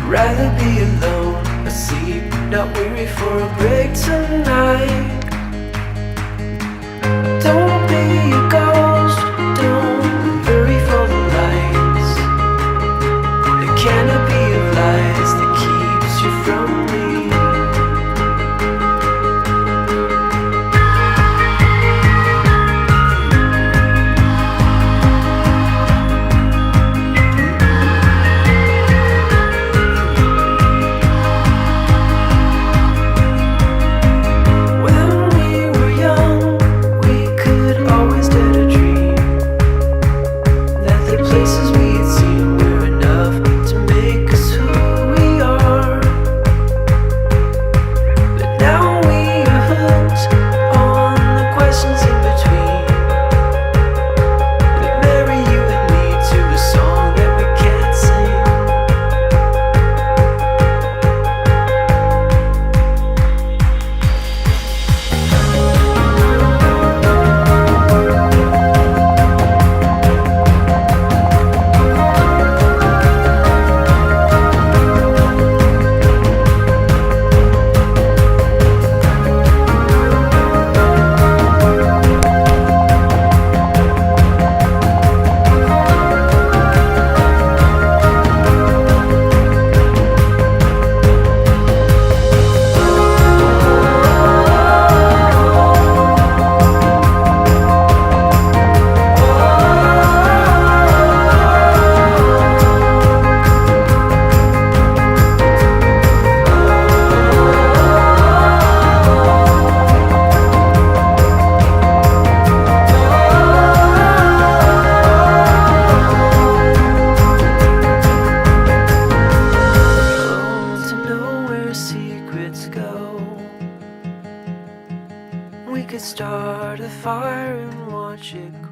Rather be alone, asleep, not weary for a break tonight. Don't be a ghost, don't hurry for the lights. The canopy of lies that keeps you from me. We could start a fire and watch it go.